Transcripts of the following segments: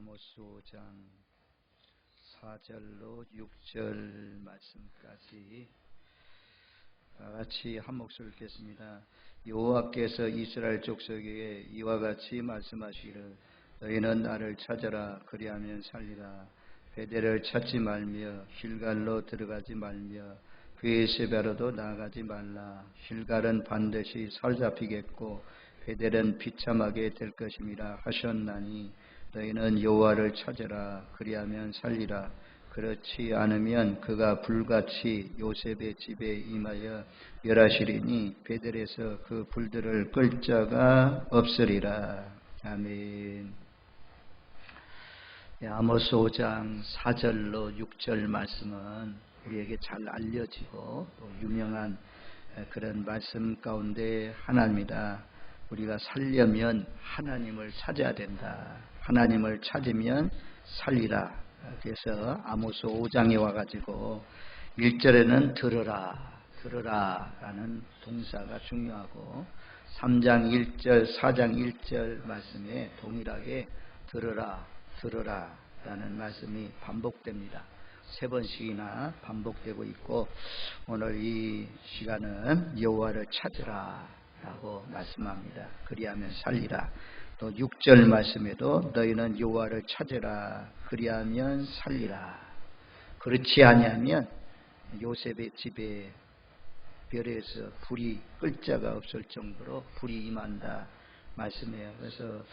아모스 5장 4절로 6절 말씀까지 같이 한 목소리 읽겠습니다. 여호와께서 이스라엘 족속에게 이와 같이 말씀하시기를 너희는 나를 찾아라 그리하면 살리라. 베델을 찾지 말며 길갈로 들어가지 말며 브에세바로도 나아가지 말라. 길갈은 반드시 사로잡히겠고 베델은 비참하게 될 것임이라 하셨나니 너희는 여호와를 찾아라 그리하면 살리라. 그렇지 않으면 그가 불같이 요셉의 집에 임하여 멸하시리니 베델에서 그 불들을 끌 자가 없으리라. 아멘. 아모스 5장 4절로 6절 말씀은 우리에게 잘 알려지고 또 유명한 그런 말씀 가운데 하나입니다. 우리가 살려면 하나님을 찾아야 된다. 하나님을 찾으면 살리라. 그래서 아모스 5장에 와가지고 1절에는 들으라 라는 동사가 중요하고 3장 1절 4장 1절 말씀에 동일하게 들으라 라는 말씀이 반복됩니다. 3번씩이나 반복되고 있고 오늘 이 시간은 여호와를 찾으라 라고 말씀합니다. 그리하면 살리라. 또 6절 말씀에도 너희는 여호와를 찾으라 그리하면 살리라. 그렇지 아니하면 요셉의 집에 별에서 불이 끌 자가 없을 정도로 불이 임한다 말씀해요. 그래서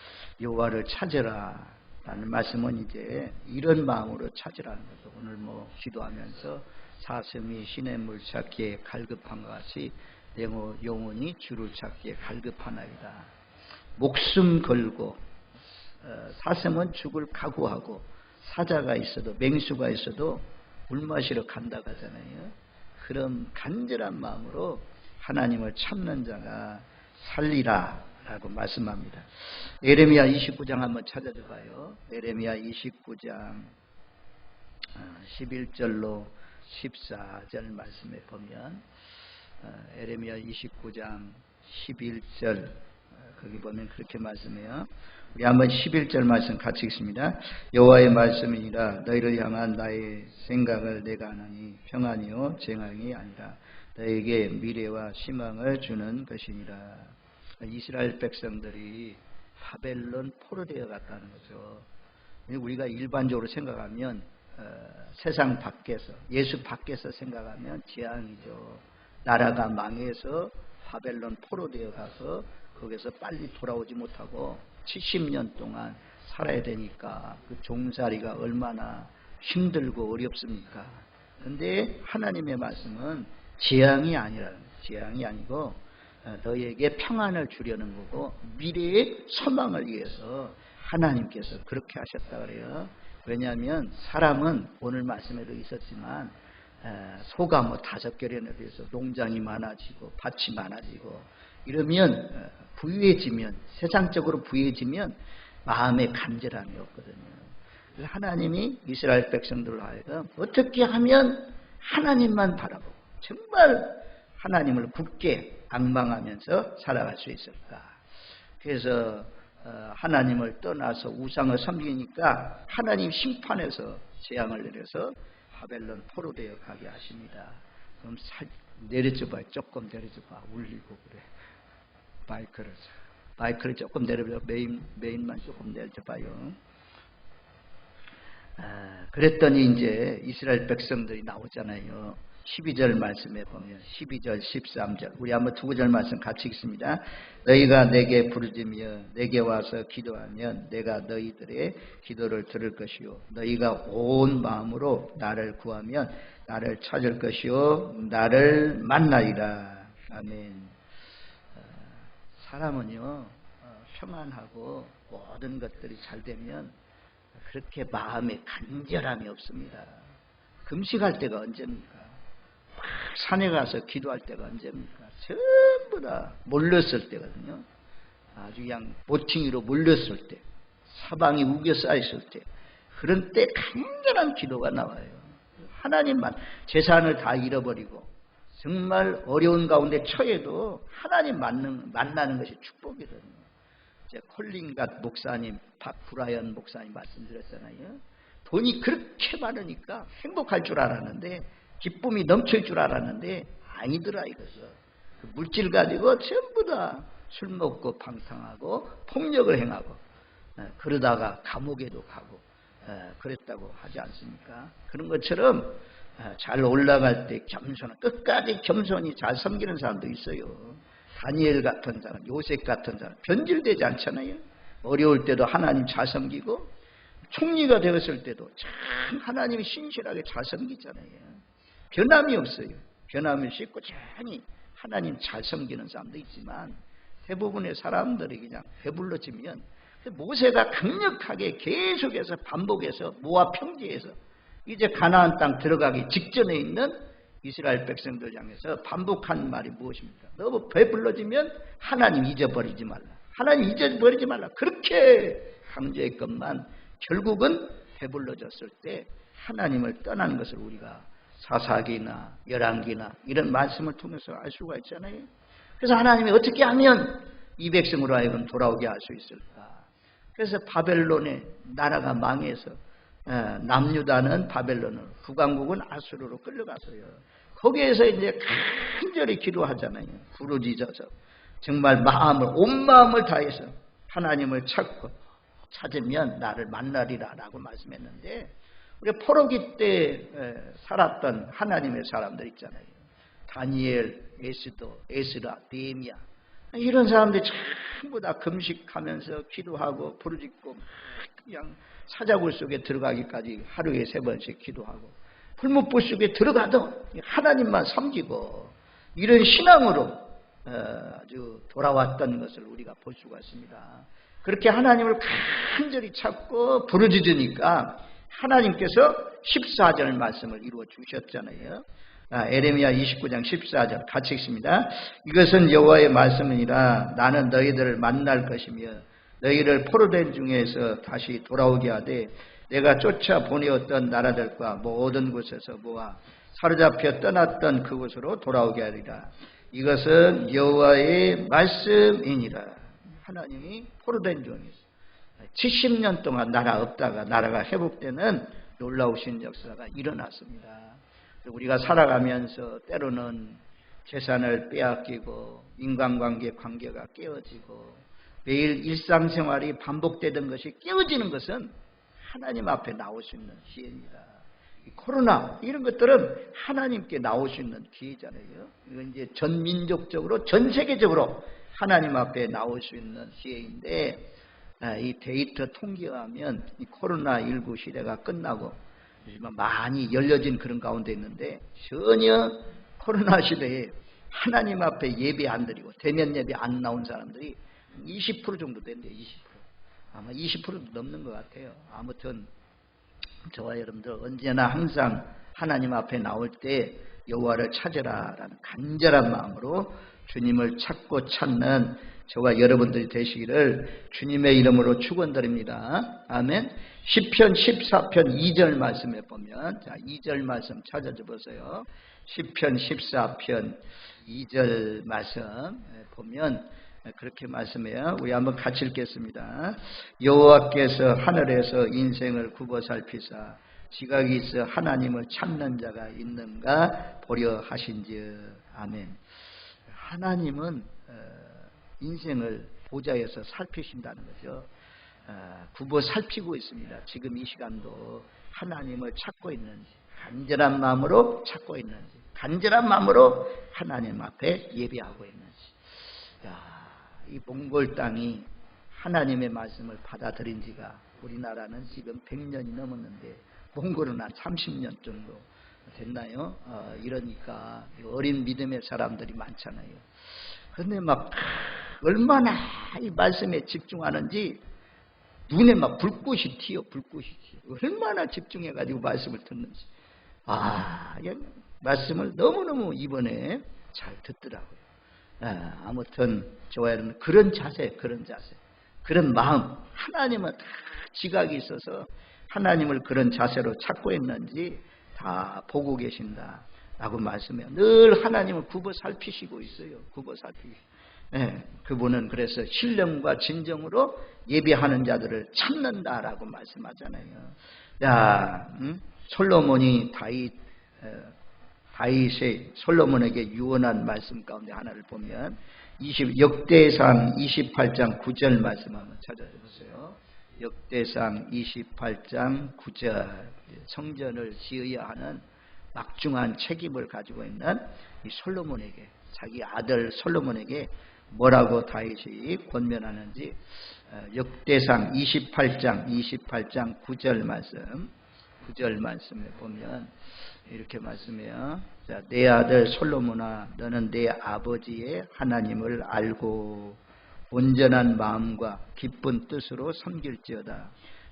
여호와를 찾으라 라는 말씀은 이제 이런 마음으로 찾으라는 거죠. 오늘 기도하면서 사슴이 시냇물 찾기에 갈급한 것 같이 내 영혼이 주를 찾기에 갈급하나이다. 목숨 걸고 사슴은 죽을 각오하고 사자가 있어도 맹수가 있어도 물 마시러 간다고 하잖아요. 그런 간절한 마음으로 하나님을 찾는 자가 살리라 라고 말씀합니다. 예레미야 29장 한번 찾아줘 봐요. 예레미야 29장 11절로 14절 말씀에 보면 예레미야 29장 11절 거기 보면 그렇게 말씀해요. 우리 한번 11절 말씀 같이 읽습니다. 여호와의 말씀이니라 너희를 향한 나의 생각을 내가 아나니 평안이요 쟁앙이 아니라 너에게 미래와 희망을 주는 것이니라. 이스라엘 백성들이 바벨론 포로되어 갔다는 거죠. 우리가 일반적으로 생각하면 세상 밖에서 예수 밖에서 생각하면 재앙이죠. 나라가 망해서 바벨론 포로되어 가서 거기서 빨리 돌아오지 못하고 70년 동안 살아야 되니까 그 종살이가 얼마나 힘들고 어렵습니까? 그런데 하나님의 말씀은 재앙이 아니고 너희에게 평안을 주려는 거고 미래의 소망을 위해서 하나님께서 그렇게 하셨다 그래요. 왜냐하면 사람은 오늘 말씀에도 있었지만 소가 5개련에 비해서 농장이 많아지고 밭이 많아지고 이러면 부유해지면 세상적으로 부유해지면 마음에 간절함이 없거든요. 그래서 하나님이 이스라엘 백성들로 하여금 어떻게 하면 하나님만 바라보고 정말 하나님을 굳게 앙망하면서 살아갈 수 있을까. 그래서 하나님을 떠나서 우상을 섬기니까 하나님 심판에서 재앙을 내려서 바벨론 포로되어 가게 하십니다. 그럼 내려줘봐요. 조금 내려줘봐. 울리고 그래. 마이크를 조금 내려줘. 메인만 조금 내려줘봐요. 그랬더니 이제 이스라엘 백성들이 나오잖아요. 12절 말씀에 보면 12절 13절 우리 한번 두 구절 말씀 같이 읽습니다. 너희가 내게 부르짖으며 내게 와서 기도하면 내가 너희들의 기도를 들을 것이요 너희가 온 마음으로 나를 구하면 나를 찾을 것이요 나를 만나리라. 아멘. 사람은요 평안하고 모든 것들이 잘 되면 그렇게 마음에 간절함이 없습니다. 금식할 때가 언제입니까? 산에 가서 기도할 때가 언제입니까? 전부 다 몰렸을 때거든요. 아주 그냥 보팅이로 몰렸을 때, 사방이 우겨 쌓였을 때, 그런 때 간절한 기도가 나와요. 하나님만 재산을 다 잃어버리고 정말 어려운 가운데 처해도 하나님 만나는 것이 축복이거든요. 콜린갓 목사님, 박브라이언 목사님 말씀드렸잖아요. 돈이 그렇게 많으니까 행복할 줄 알았는데, 기쁨이 넘칠 줄 알았는데 아니더라 이거죠. 그 물질 가지고 전부 다 술 먹고 방탕하고 폭력을 행하고 그러다가 감옥에도 가고 그랬다고 하지 않습니까? 그런 것처럼 잘 올라갈 때 겸손한, 끝까지 겸손히 잘 섬기는 사람도 있어요. 다니엘 같은 사람, 요셉 같은 사람 변질되지 않잖아요. 어려울 때도 하나님 잘 섬기고, 총리가 되었을 때도 참 하나님이 신실하게 잘 섬기잖아요. 변함이 없어요. 변함이 없이 꾸준히 하나님 잘 섬기는 사람도 있지만, 대부분의 사람들이 그냥 배불러지면, 모세가 강력하게 계속해서 반복해서 모압 평지에서 이제 가나안 땅 들어가기 직전에 있는 이스라엘 백성들 향해서 반복한 말이 무엇입니까? 너무 배불러지면 하나님 잊어버리지 말라. 하나님 잊어버리지 말라. 그렇게 강조했건만 결국은 배불러졌을 때 하나님을 떠나는 것을 우리가 사사기나 열왕기나 이런 말씀을 통해서 알 수가 있잖아요. 그래서 하나님이 어떻게 하면 이 백성으로 하여금 돌아오게 할 수 있을까? 그래서 바벨론의 나라가 망해서 남유다는 바벨론으로, 북왕국은 아수르로 끌려가서요. 거기에서 이제 간절히 기도하잖아요. 부르짖어서 정말 온 마음을 다해서 하나님을 찾으면 나를 만나리라 라고 말씀했는데, 우리 포로기 때 살았던 하나님의 사람들 있잖아요. 다니엘, 에스라, 느헤미야, 이런 사람들이 전부 다 금식하면서 기도하고 부르짖고 그냥 사자굴 속에 들어가기까지 하루에 3번씩 기도하고, 풀무불 속에 들어가도 하나님만 섬기고, 이런 신앙으로 아주 돌아왔던 것을 우리가 볼 수가 있습니다. 그렇게 하나님을 간절히 찾고 부르짖으니까 하나님께서 14절 말씀을 이루어 주셨잖아요. 에레미야 29장 14절 같이 읽습니다. 이것은 여호와의 말씀이니라. 나는 너희들을 만날 것이며 너희를 포로된 중에서 다시 돌아오게 하되 내가 쫓아 보내었던 나라들과 모든 곳에서 모아 사로잡혀 떠났던 그곳으로 돌아오게 하리라. 이것은 여호와의 말씀이니라. 하나님이 포로된 중에서 70년 동안 나라 없다가 나라가 회복되는 놀라우신 역사가 일어났습니다. 우리가 살아가면서 때로는 재산을 빼앗기고 인간관계 관계가 깨어지고 매일 일상생활이 반복되던 것이 깨어지는 것은 하나님 앞에 나올 수 있는 기회입니다. 코로나 이런 것들은 하나님께 나올 수 있는 기회잖아요. 이건 이제 전 민족적으로 전 세계적으로 하나님 앞에 나올 수 있는 기회인데, 이 데이터 통계하면 이 코로나19 시대가 끝나고 많이 열려진 그런 가운데 있는데, 전혀 코로나 시대에 하나님 앞에 예배 안 드리고 대면 예배 안 나온 사람들이 20% 정도 된대요. 20%. 아마 20%도 넘는 것 같아요. 아무튼 저와 여러분들 언제나 항상 하나님 앞에 나올 때 여호와를 찾으라라는 간절한 마음으로 주님을 찾고 찾는 저와 여러분들이 되시기를 주님의 이름으로 축원드립니다. 아멘. 시편 14편 2절 말씀에 보면, 자 2절 말씀 찾아줘 보세요. 시편 14편 2절 말씀 보면 그렇게 말씀해요. 우리 한번 같이 읽겠습니다. 여호와께서 하늘에서 인생을 굽어 살피사 지각이 있어 하나님을 찾는 자가 있는가 보려 하신즉. 아멘. 하나님은 인생을 보좌에서 살피신다는 거죠. 굽어 살피고 있습니다. 지금 이 시간도 하나님을 찾고 있는지, 간절한 마음으로 찾고 있는지, 간절한 마음으로 하나님 앞에 예배하고 있는지. 이 몽골 땅이 하나님의 말씀을 받아들인 지가 우리나라는 지금 100년이 넘었는데 몽골은 한 30년 정도 됐나요? 이러니까 어린 믿음의 사람들이 많잖아요. 그런데 막 얼마나 이 말씀에 집중하는지 눈에 막 불꽃이 튀어. 얼마나 집중해가지고 말씀을 듣는지. 말씀을 너무너무 이번에 잘 듣더라고요. 아무튼 저와 여러분 그런 자세, 그런 마음, 하나님은 다 지각이 있어서 하나님을 그런 자세로 찾고 있는지 다 보고 계신다라고 말씀해요. 늘 하나님을 굽어 살피시고 있어요. 예, 그분은 그래서 신령과 진정으로 예배하는 자들을 찾는다라고 말씀하잖아요. 자, 솔로몬이 다윗의 솔로몬에게 유언한 말씀 가운데 하나를 보면 역대상 28장 9절 말씀 한번 찾아보세요. 역대상 28장 9절 성전을 지어야 하는 막중한 책임을 가지고 있는 이 솔로몬에게 자기 아들 솔로몬에게 뭐라고 다윗이 권면하는지 역대상 28장 9절 말씀에 보면 이렇게 말씀해요. 자, 내 아들 솔로몬아 너는 내 아버지의 하나님을 알고 온전한 마음과 기쁜 뜻으로 섬길지어다.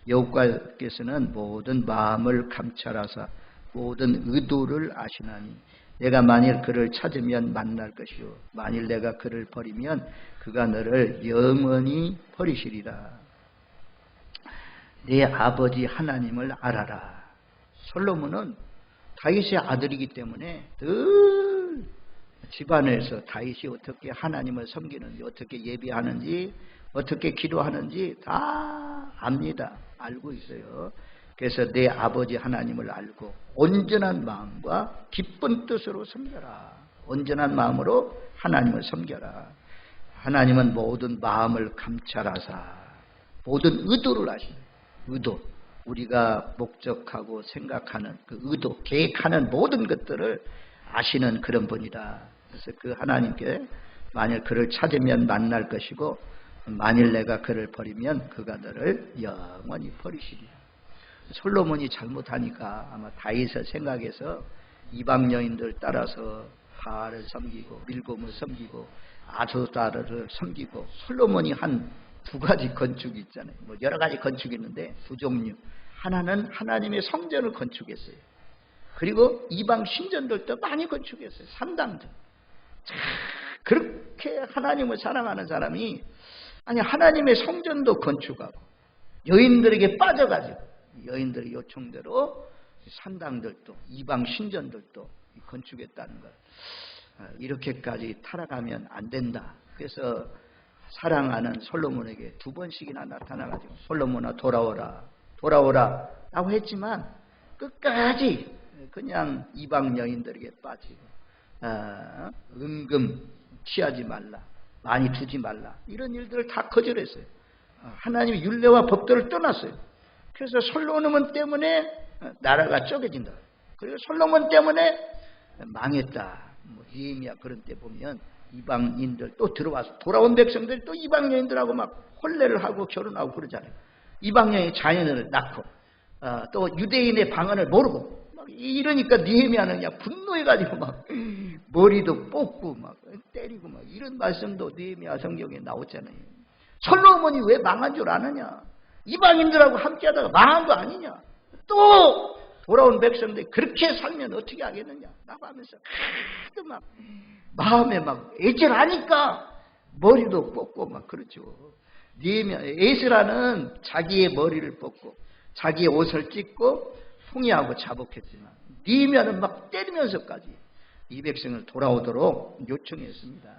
여호와께서는 모든 마음을 감찰하사 모든 의도를 아시나니 내가 만일 그를 찾으면 만날 것이요 만일 내가 그를 버리면 그가 너를 영원히 버리시리라. 내 아버지 하나님을 알아라. 솔로몬은 다윗의 아들이기 때문에 늘 집안에서 다윗이 어떻게 하나님을 섬기는지 어떻게 예배하는지 어떻게 기도하는지 다 압니다. 알고 있어요. 그래서 내 아버지 하나님을 알고 온전한 마음과 기쁜 뜻으로 섬겨라. 온전한 마음으로 하나님을 섬겨라. 하나님은 모든 마음을 감찰하사 모든 의도를 아시는 의도 우리가 목적하고 생각하는 그 의도 계획하는 모든 것들을 아시는 그런 분이다. 그래서 그 하나님께 만일 그를 찾으면 만날 것이고 만일 내가 그를 버리면 그가 너를 영원히 버리시리라. 솔로몬이 잘못하니까 아마 다윗의 생각에서 이방 여인들 따라서 바알을 섬기고 밀곰을 섬기고 아스타르를 섬기고 솔로몬이 한 두 가지 건축이 있잖아요. 뭐 여러 가지 건축이 있는데 두 종류. 하나는 하나님의 성전을 건축했어요. 그리고 이방 신전들도 많이 건축했어요. 산당들. 그렇게 하나님을 사랑하는 사람이 아니 하나님의 성전도 건축하고 여인들에게 빠져가지고 여인들의 요청대로 산당들도 이방 신전들도 건축했다는 것. 이렇게까지 타락하면 안 된다. 그래서 사랑하는 솔로몬에게 두 번씩이나 나타나가지고 솔로몬아 돌아오라 라고 했지만 끝까지 그냥 이방 여인들에게 빠지고 은금 취하지 말라 많이 두지 말라 이런 일들을 다 거절했어요. 하나님의 율례와 법도를 떠났어요. 그래서 솔로몬 때문에 나라가 쪼개진다. 그리고 솔로몬 때문에 망했다. 뭐 예레미야 그런 때 보면 이방인들 또 들어와서 돌아온 백성들이 또 이방 여인들하고 막 혼례를 하고 결혼하고 그러잖아요. 이방 여인 자녀를 낳고 또 유대인의 방언을 모르고 막 이러니까 느헤미야는 그냥 분노해가지고 막 머리도 뽑고 막 때리고 막 이런 말씀도 느헤미야 성경에 나오잖아요. 솔로몬이 왜 망한 줄 아느냐? 이방인들하고 함께하다가 망한 거 아니냐? 또 돌아온 백성들이 그렇게 살면 어떻게 하겠느냐? 라고 하면서 하도 막 마음에 막 애절하니까 머리도 뽑고 막 그렇죠. 에스라는 자기의 머리를 뽑고 자기의 옷을 찢고 송이하고 자복했지만 느헤미야는 막 때리면서까지 이 백성을 돌아오도록 요청했습니다.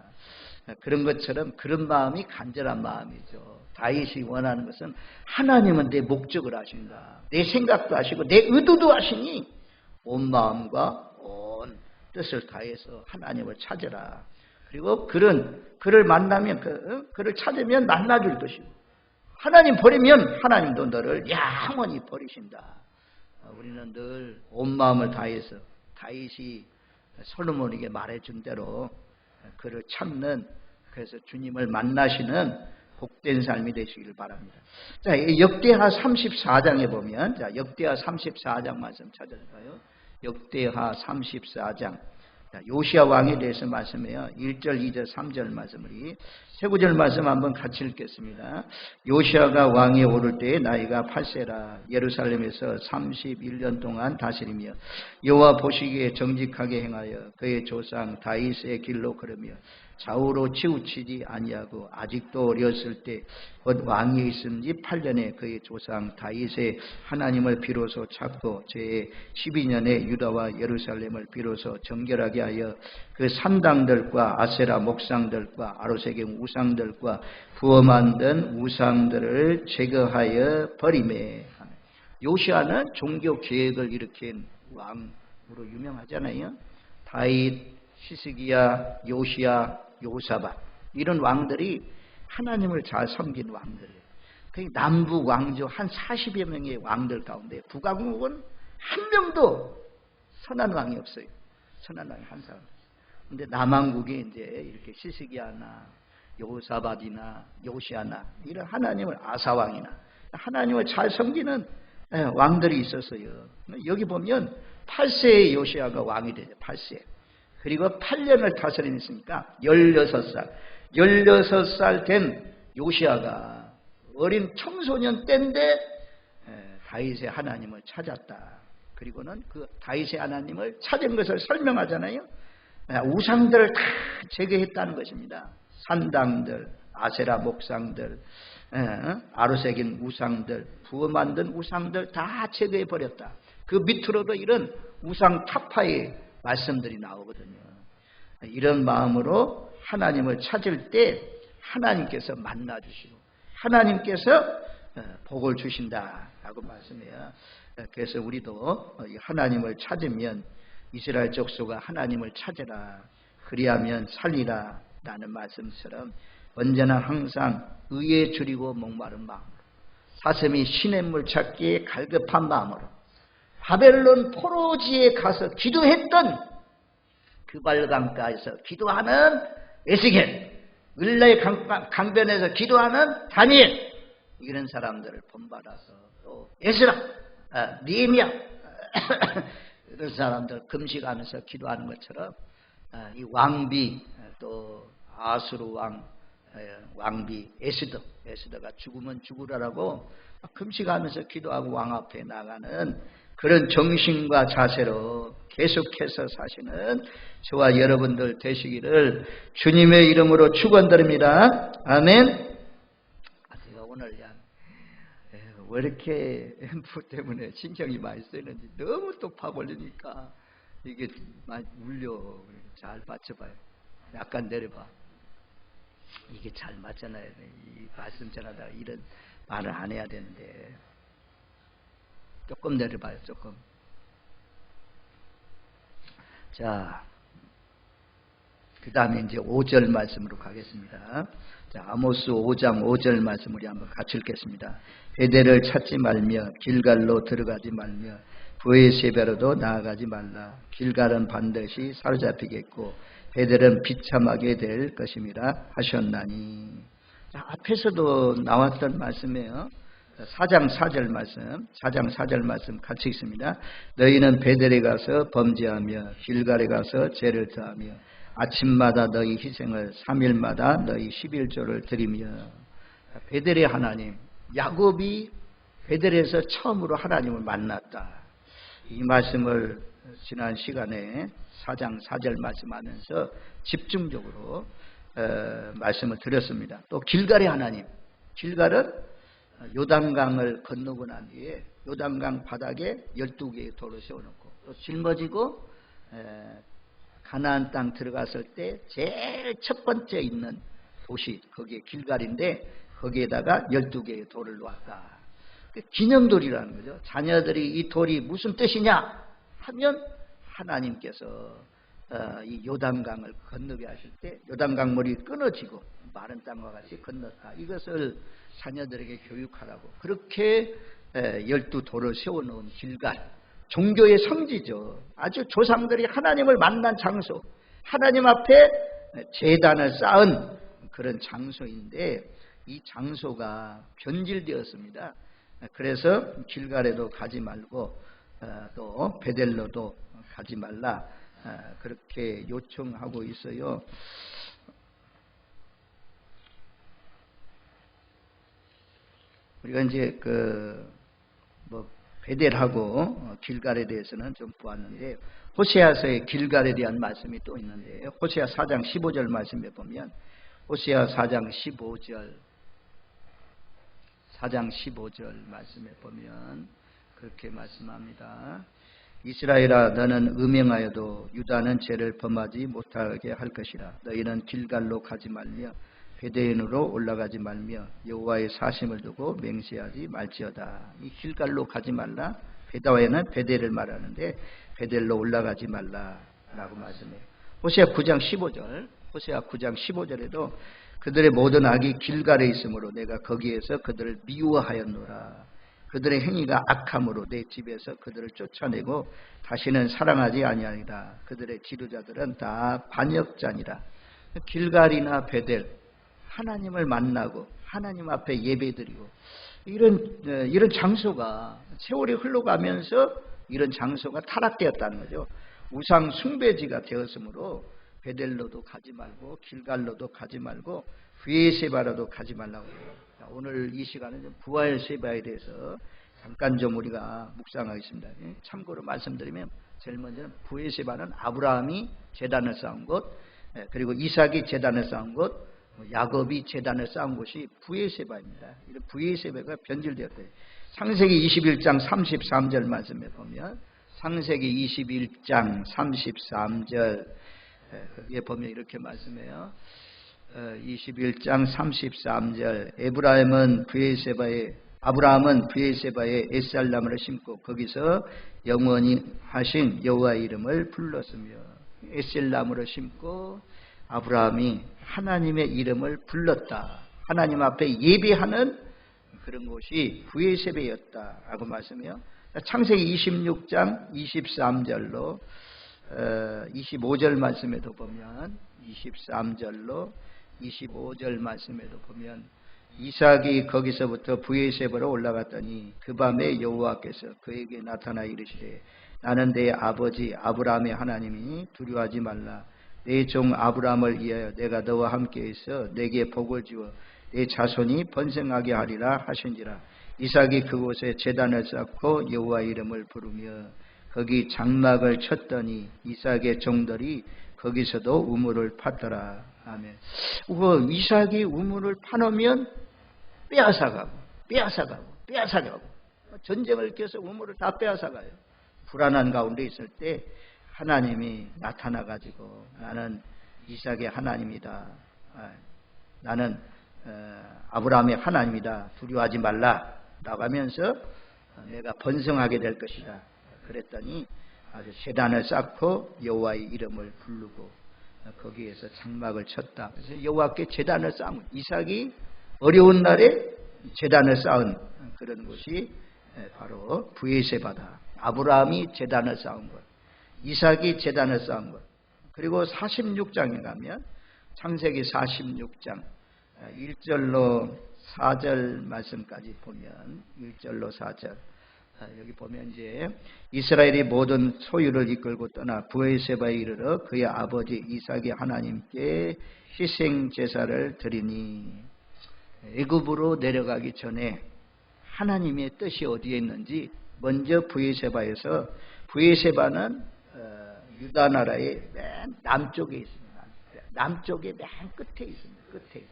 그런 것처럼 그런 마음이 간절한 마음이죠. 다윗이 원하는 것은 하나님은 내 목적을 아신다. 내 생각도 아시고 내 의도도 아시니 온 마음과 온 뜻을 다해서 하나님을 찾으라. 그리고 그를 만나면 그를 찾으면 만나줄 것이고 하나님 버리면 하나님도 너를 영원히 버리신다. 우리는 늘 온 마음을 다해서 다윗이 솔로몬에게 말해준 대로 그를 찾는 그래서 주님을 만나시는 복된 삶이 되시기를 바랍니다. 자, 역대하 34장에 보면 자, 역대하 34장 말씀 찾아볼까요? 역대하 34장. 자, 요시야 왕에 대해서 말씀해요. 1절, 2절, 3절 말씀을 세 구절 말씀 한번 같이 읽겠습니다. 요시야가 왕에 오를 때에 나이가 8세라 예루살렘에서 31년 동안 다스리며 여호와 보시기에 정직하게 행하여 그의 조상 다윗의 길로 걸으며 좌우로 치우치지 아니하고 아직도 어렸을 때 곧 왕이 있은 지 8년에 그의 조상 다윗의 하나님을 비로소 찾고 제 12년에 유다와 예루살렘을 비로소 정결하게 하여 그 산당들과 아세라 목상들과 아로새긴 우상들과 부어 만든 우상들을 제거하여 버리매. 요시아는 종교 개혁을 일으킨 왕으로 유명하잖아요. 다윗, 히스기야, 요시야, 요사밧 이런 왕들이 하나님을 잘 섬긴 왕들이에요. 그 남북 왕조 한 40여 명의 왕들 가운데 북왕국은 한 명도 선한 왕이 없어요. 선한 왕이 한 사람. 근데 남왕국에 이제 이렇게 히스기야나 요사밧이나 요시아나 이런 하나님을 아사왕이나 하나님을 잘 섬기는 왕들이 있었어요. 여기 보면 8세의 요시아가 왕이 되죠. 8세. 그리고 8년을 다스림했으니까 16살 된 요시아가 어린 청소년 때인데 다윗의 하나님을 찾았다. 그리고는 그 다윗의 하나님을 찾은 것을 설명하잖아요. 우상들을 다 제거했다는 것입니다. 산당들, 아세라 목상들, 아로새긴 우상들, 부어 만든 우상들 다 제거해 버렸다. 그 밑으로도 이런 우상 타파의 말씀들이 나오거든요. 이런 마음으로 하나님을 찾을 때 하나님께서 만나주시고 하나님께서 복을 주신다라고 말씀해요. 그래서 우리도 하나님을 찾으면 이스라엘 족속아 하나님을 찾으라 그리하면 살리라 라는 말씀처럼 언제나 항상 의에 줄이고 목마른 마음으로 사슴이 시냇물 찾기에 갈급한 마음으로 바벨론 포로지에 가서 기도했던 그발강가에서 기도하는 에스겔, 을라의 강변에서 기도하는 다니엘 이런 사람들을 본받아서 또 에스라, 느헤미야 이런 사람들 금식하면서 기도하는 것처럼 이 왕비 또 아수르 왕비 에스더가 죽으면 죽으라라고 금식하면서 기도하고 왕 앞에 나가는 그런 정신과 자세로 계속해서 사시는 저와 여러분들 되시기를 주님의 이름으로 축원드립니다. 아멘. 제가 오늘 왜 이렇게 앰프 때문에 신경이 많이 쓰이는지 너무 또 파벌리니까 이게 많이 울려. 잘 맞춰봐요. 약간 내려봐. 이게 잘 맞잖아요. 이 말씀 전하다가 이런 말을 안 해야 되는데 조금 내려봐요. 조금. 자, 그 다음에 이제 5절 말씀으로 가겠습니다. 자, 아모스 5장 5절 말씀 우리 한번 같이 읽겠습니다. 베델을 찾지 말며 길갈로 들어가지 말며 브에세바로도 나아가지 말라. 길갈은 반드시 사로잡히겠고 베델은 비참하게 될 것임이라 하셨나니. 자, 앞에서도 나왔던 말씀이에요. 4장 4절 말씀 같이 읽습니다. 너희는 베델에 가서 범죄하며 길갈에 가서 죄를 더하며 아침마다 너희 희생을 3일마다 너희 11조를 드리며. 베델의 하나님, 야곱이 베델에서 처음으로 하나님을 만났다. 이 말씀을 지난 시간에 4장 4절 말씀하면서 집중적으로 말씀을 드렸습니다. 또 길갈의 하나님, 길갈은 요단강을 건너고 난 뒤에 요단강 바닥에 12개의 돌을 세워놓고 또 짊어지고 가나안 땅 들어갔을 때 제일 첫 번째 있는 도시 거기에 길갈인데 거기에다가 12개의 돌을 놓았다. 기념돌이라는 거죠. 자녀들이 이 돌이 무슨 뜻이냐 하면 하나님께서 이 요단강을 건너게 하실 때 요단강 물이 끊어지고 마른 땅과 같이 건넜다. 이것을 자녀들에게 교육하라고 그렇게 12돌을 세워놓은 길갈, 종교의 성지죠. 아주 조상들이 하나님을 만난 장소, 하나님 앞에 제단을 쌓은 그런 장소인데 이 장소가 변질되었습니다. 그래서 길갈에도 가지 말고 또 베델로도 가지 말라 그렇게 요청하고 있어요. 우리가 이제 베델하고 길갈에 대해서는 좀 보았는데, 호세아서의 길갈에 대한 말씀이 또 있는데, 호세아 4장 15절 말씀에 보면, 호세아 4장 15절 말씀에 보면 그렇게 말씀합니다. 이스라엘아, 너는 음행하여도 유다는 죄를 범하지 못하게 할 것이라. 너희는 길갈로 가지 말며 베델으로 올라가지 말며 여호와의 사심을 두고 맹세하지 말지어다. 이 길갈로 가지 말라. 베다와에는 베델을 말하는데 베델로 올라가지 말라라고 말씀해요. 호세아 9장 15절에도 그들의 모든 악이 길갈에 있으므로 내가 거기에서 그들을 미워하였노라. 그들의 행위가 악함으로 내 집에서 그들을 쫓아내고 다시는 사랑하지 아니하리라. 그들의 지도자들은 다 반역자니라. 길갈이나 베델, 하나님을 만나고 하나님 앞에 예배드리고 이런 장소가 세월이 흘러가면서 이런 장소가 타락되었다는 거죠. 우상 숭배지가 되었으므로 베델로도 가지 말고 길갈로도 가지 말고 브에세바로도 가지 말라고 해요. 오늘 이 시간은 부활세바에 대해서 잠깐 좀 우리가 묵상하겠습니다. 참고로 말씀드리면 제일 먼저는 브에세바는 아브라함이 제단을 쌓은 곳, 그리고 이삭이 제단을 쌓은 곳, 야곱이 제단을 쌓은 곳이 브에세바입니다. 이런 브에세바가 변질되었대요. 창세기 21장 33절 말씀에 보면, 창세기 21장 33절 거기에 보면 이렇게 말씀해요. 21장 33절 아브라함은 브에세바에 에살람을 심고 거기서 영원히 하신 여호와의 이름을 불렀으며, 에셀나무를 심고 아브라함이 하나님의 이름을 불렀다. 하나님 앞에 예배하는 그런 곳이 브에세바였다라고 말씀해요. 창세기 26장 23절로 25절 말씀에도 보면 23절로 25절 말씀에도 보면 이삭이 거기서부터 브에세바로 올라갔더니 그 밤에 여호와께서 그에게 나타나 이르시되 나는 내 아버지 아브라함의 하나님이니 두려워하지 말라. 내 종 아브라함을 위하여 내가 너와 함께 있어 내게 복을 주어 내 자손이 번성하게 하리라 하신지라. 이삭이 그곳에 제단을 쌓고 여호와의 이름을 부르며 거기 장막을 쳤더니 이삭의 종들이 거기서도 우물을 팠더라. 아멘. 이삭이 우물을 파놓으면 빼앗아가고 전쟁을 껴서 우물을 다 빼앗아가요. 불안한 가운데 있을 때 하나님이 나타나가지고 나는 이삭의 하나님이다. 나는 아브라함의 하나님이다. 두려워하지 말라. 나가면서 내가 번성하게 될 것이다. 그랬더니 아주 제단을 쌓고 여호와의 이름을 부르고 거기에서 장막을 쳤다. 그래서 여호와께 제단을 쌓은, 이삭이 어려운 날에 제단을 쌓은 그런 곳이 바로 브에세바다. 아브라함이 제단을 쌓은 곳, 이삭이 제단을 쌓은 곳. 그리고 46장에 가면 창세기 46장 1절로 4절 말씀까지 보면 1절로 4절 여기 보면 이제 이스라엘이 모든 소유를 이끌고 떠나 브에세바에 이르러 그의 아버지 이삭의 하나님께 희생 제사를 드리니, 애굽으로 내려가기 전에 하나님의 뜻이 어디에 있는지 먼저 브에세바에서, 브에세바는 유다 나라의 맨 남쪽에 있습니다. 남쪽의 맨 끝에 있습니다. 끝에.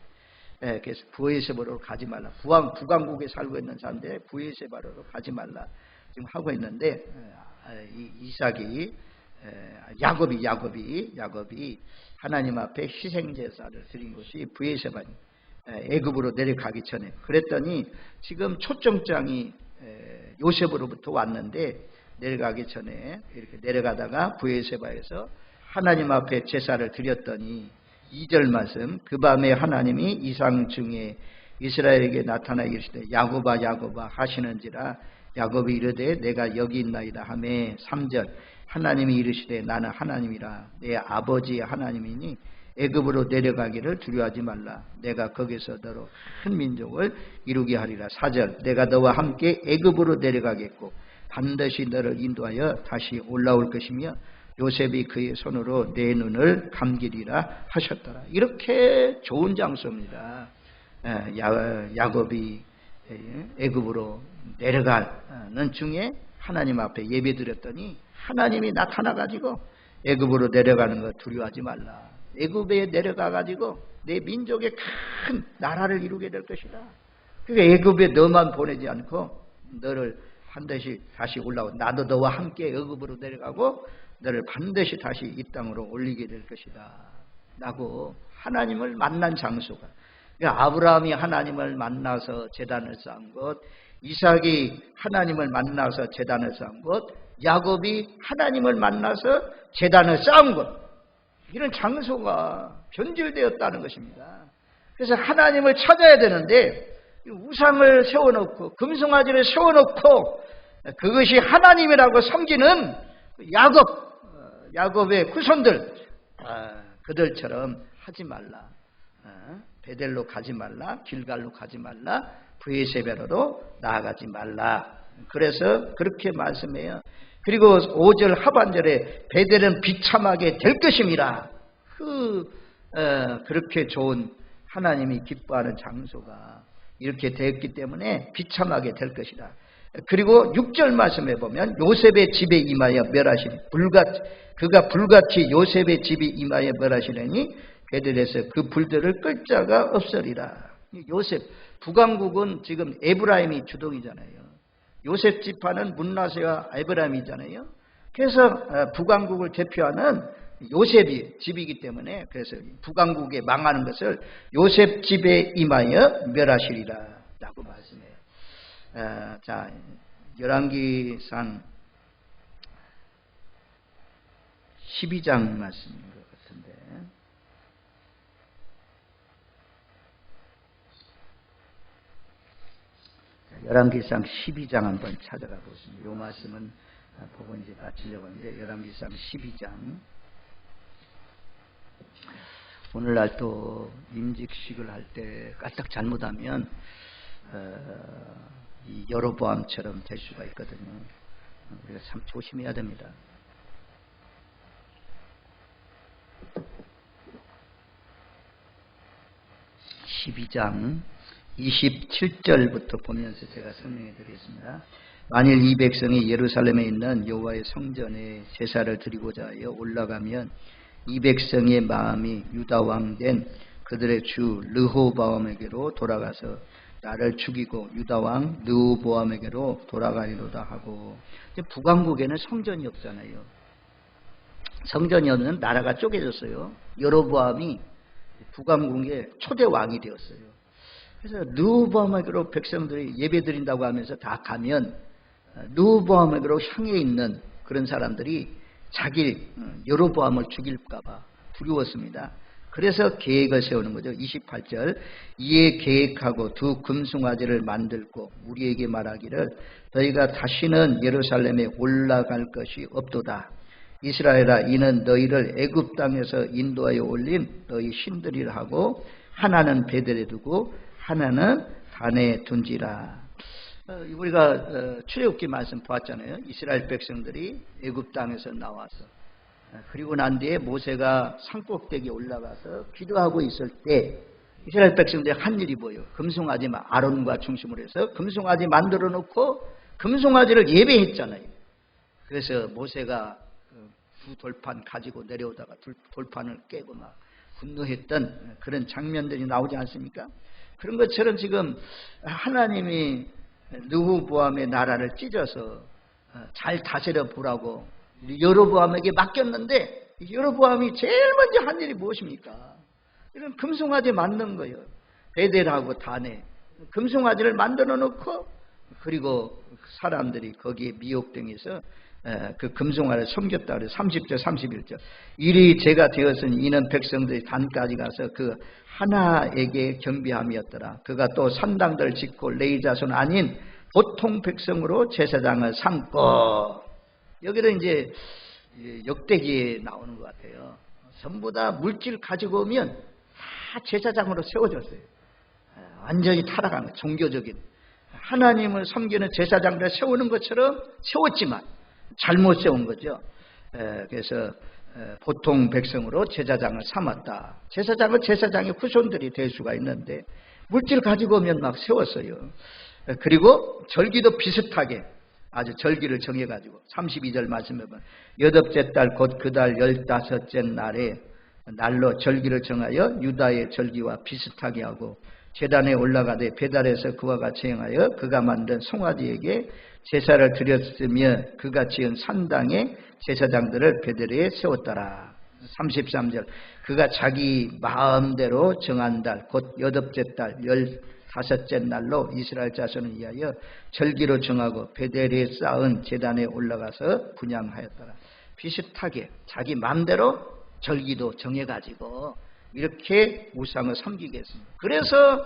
그래서 브에세바로 가지 말라. 북왕국에 살고 있는 사람들 브에세바로 가지 말라 지금 하고 있는데, 이삭이 야곱이 하나님 앞에 희생 제사를 드린 곳이 브에세바입니다. 애굽으로 내려가기 전에. 그랬더니 지금 초청장이 요셉으로부터 왔는데 내려가기 전에 이렇게 내려가다가 브에세바에서 하나님 앞에 제사를 드렸더니 2절 말씀, 그 밤에 하나님이 이상 중에 이스라엘에게 나타나 이르시되 야곱아 야곱아 하시는지라. 야곱이 이르되 내가 여기 있나이다 하매 3절, 하나님이 이르시되 나는 하나님이라 내 아버지의 하나님이니 애굽으로 내려가기를 두려워하지 말라. 내가 거기서 너로 큰 민족을 이루게 하리라. 4절, 내가 너와 함께 애굽으로 내려가겠고 반드시 너를 인도하여 다시 올라올 것이며 요셉이 그의 손으로 내 눈을 감기리라 하셨더라. 이렇게 좋은 장소입니다. 야곱이 애굽으로 내려가는 중에 하나님 앞에 예배드렸더니 하나님이 나타나가지고 애굽으로 내려가는 거 두려워하지 말라. 애굽에 내려가가지고 내 민족의 큰 나라를 이루게 될 것이다. 그러니까 애굽에 너만 보내지 않고 너를 반드시 다시 올라오. 나도 너와 함께 애굽으로 내려가고 너를 반드시 다시 이 땅으로 올리게 될 것이다. 라고 하나님을 만난 장소가. 그러니까 아브라함이 하나님을 만나서 제단을 쌓은 곳, 이삭이 하나님을 만나서 제단을 쌓은 곳, 야곱이 하나님을 만나서 제단을 쌓은 곳, 이런 장소가 변질되었다는 것입니다. 그래서 하나님을 찾아야 되는데 우상을 세워놓고 금송아지를 세워놓고 그것이 하나님이라고 섬기는 야곱의 후손들, 그들처럼 하지 말라. 베델로 가지 말라. 길갈로 가지 말라. 브에세베로로 나아가지 말라. 그래서 그렇게 말씀해요. 그리고 5절 하반절에 베델은 비참하게 될 것임이라. 그렇게 좋은 하나님이 기뻐하는 장소가 이렇게 되었기 때문에 비참하게 될 것이다. 그리고 6절 말씀해 보면 요셉의 집에 임하여 멸하시니 그가 불같이 요셉의 집이 임하여 멸하시려니 베델에서 그 불들을 끌 자가 없으리라. 요셉, 북왕국은 지금 에브라임이 주동이잖아요. 요셉 지파는 문나세와 에브라임이잖아요. 그래서 북왕국을 대표하는 요셉이 집이기 때문에 그래서 북왕국에 망하는 것을 요셉 집에 임하여 멸하시리라 라고 말씀해요. 자, 열왕기상 12장 말씀인 것 같은데, 열왕기상 12장 한번 찾아가 보겠습니다. 이 말씀은 보고 이제 마치려고 하는데, 열왕기상 12장. 오늘날 또 임직식을 할 때 까딱 잘못하면 이 여로보암처럼 될 수가 있거든요. 우리가 참 조심해야 됩니다. (12장) 27절부터 보면서 제가 설명해 드리겠습니다. 만일 이 백성이 예루살렘에 있는 여호와의 성전에 제사를 드리고자 하여 올라가면 이 백성의 마음이 유다 왕 된 그들의 주 르호보암에게로 돌아가서 나를 죽이고 유다 왕 르호보암에게로 돌아가리로다 하고. 북왕국에는 성전이 없잖아요. 성전이 없는 나라가 쪼개졌어요. 여로보암이 북왕국의 초대 왕이 되었어요. 그래서 르호보암에게로 백성들이 예배드린다고 하면서 다 가면 르호보암에게로 향해 있는 그런 사람들이 자기 여로보암을 죽일까 봐 두려웠습니다. 그래서 계획을 세우는 거죠. 28절, 이에 계획하고 두 금송아지를 만들고 우리에게 말하기를 너희가 다시는 예루살렘에 올라갈 것이 없도다. 이스라엘아, 이는 너희를 애굽 땅에서 인도하여 올린 너희 신들이라 하고 하나는 베델에 두고 하나는 단에 둔지라. 우리가 출애굽기 말씀 보았잖아요. 이스라엘 백성들이 애굽 땅에서 나와서 그리고 난 뒤에 모세가 산꼭대기에 올라가서 기도하고 있을 때 이스라엘 백성들이 한 일이 뭐예요? 금송아지, 아론과 중심으로 해서 금송아지 만들어 놓고 금송아지를 예배했잖아요. 그래서 모세가 두 돌판 가지고 내려오다가 돌판을 깨고 막 분노했던 그런 장면들이 나오지 않습니까? 그런 것처럼 지금 하나님이 르호보암의 나라를 찢어서 잘 다스려 보라고 여로보암에게 맡겼는데, 여로보암이 제일 먼저 한 일이 무엇입니까? 이런 금송아지 만든 거예요. 베델하고 단에 금송아지를 만들어 놓고, 그리고 사람들이 거기에 미혹당해서 그 금송아지를 섬겼다 그래요. 30절 31절, 일이 제가 되었으니 이는 백성들이 단까지 가서 그 하나에게 경배함이었더라. 그가 또 산당들을 짓고 레위 자손 아닌 보통 백성으로 제사장을 삼고. 여기는 이제 역대기에 나오는 것 같아요. 전부 다 물질 가지고 오면 다 제사장으로 세워졌어요. 완전히 타락한 거예요. 종교적인 하나님을 섬기는 제사장들 세우는 것처럼 세웠지만 잘못 세운 거죠. 그래서 보통 백성으로 제사장을 삼았다. 제사장은 제사장의 후손들이 될 수가 있는데 물질 가지고 오면 막 세웠어요. 그리고 절기도 비슷하게 아주 절기를 정해가지고 32절 말씀해 보면 여덟째 달 곧 그 달 15째 날에 날로 절기를 정하여 유다의 절기와 비슷하게 하고 제단에 올라가되 베델에서 그와 같이 행하여 그가 만든 송아지에게 제사를 드렸으며 그가 지은 산당에 제사장들을 베델에 세웠더라. 33절 그가 자기 마음대로 정한 달 곧 여덟째 달 15째 날로 이스라엘 자손을 위하여 절기로 정하고 베델에 쌓은 제단에 올라가서 분향하였더라. 비슷하게 자기 마음대로 절기도 정해가지고 이렇게 우상을 섬기겠습니다. 그래서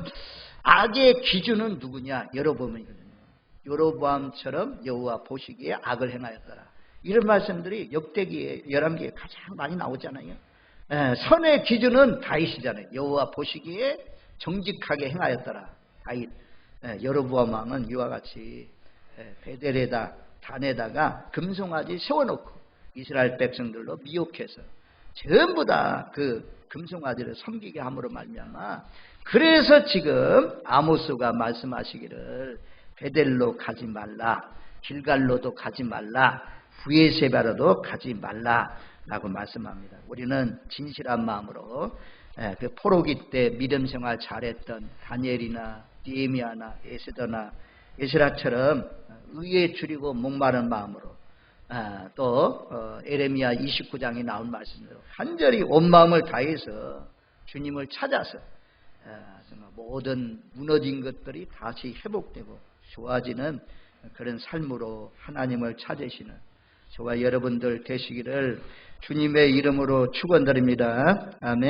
악의 기준은 누구냐? 여로보암이거든요. 여로보암처럼 여호와 보시기에 악을 행하였더라. 이런 말씀들이 역대기에 11개에 가장 많이 나오잖아요. 선의 기준은 다윗이잖아요. 여호와 보시기에 정직하게 행하였더라. 다윗. 여로보암 왕은 이와 같이 베델에다 단에다가 금송아지 세워놓고 이스라엘 백성들로 미혹해서 전부 다 그 금송아지를 섬기게 함으로 말미암아 그래서 지금 아모스가 말씀하시기를 베델로 가지 말라, 길갈로도 가지 말라, 브에세바로도 가지 말라라고 말씀합니다. 우리는 진실한 마음으로 그 포로기 때 믿음 생활 잘했던 다니엘이나 느헤미야나 에스더나 의에 줄이고 목마른 마음으로 또 에레미야 29장에 나온 말씀대로 간절히 온 마음을 다해서 주님을 찾아서 모든 무너진 것들이 다시 회복되고 좋아지는 그런 삶으로 하나님을 찾으시는 저와 여러분들 되시기를 주님의 이름으로 축원드립니다. 아멘.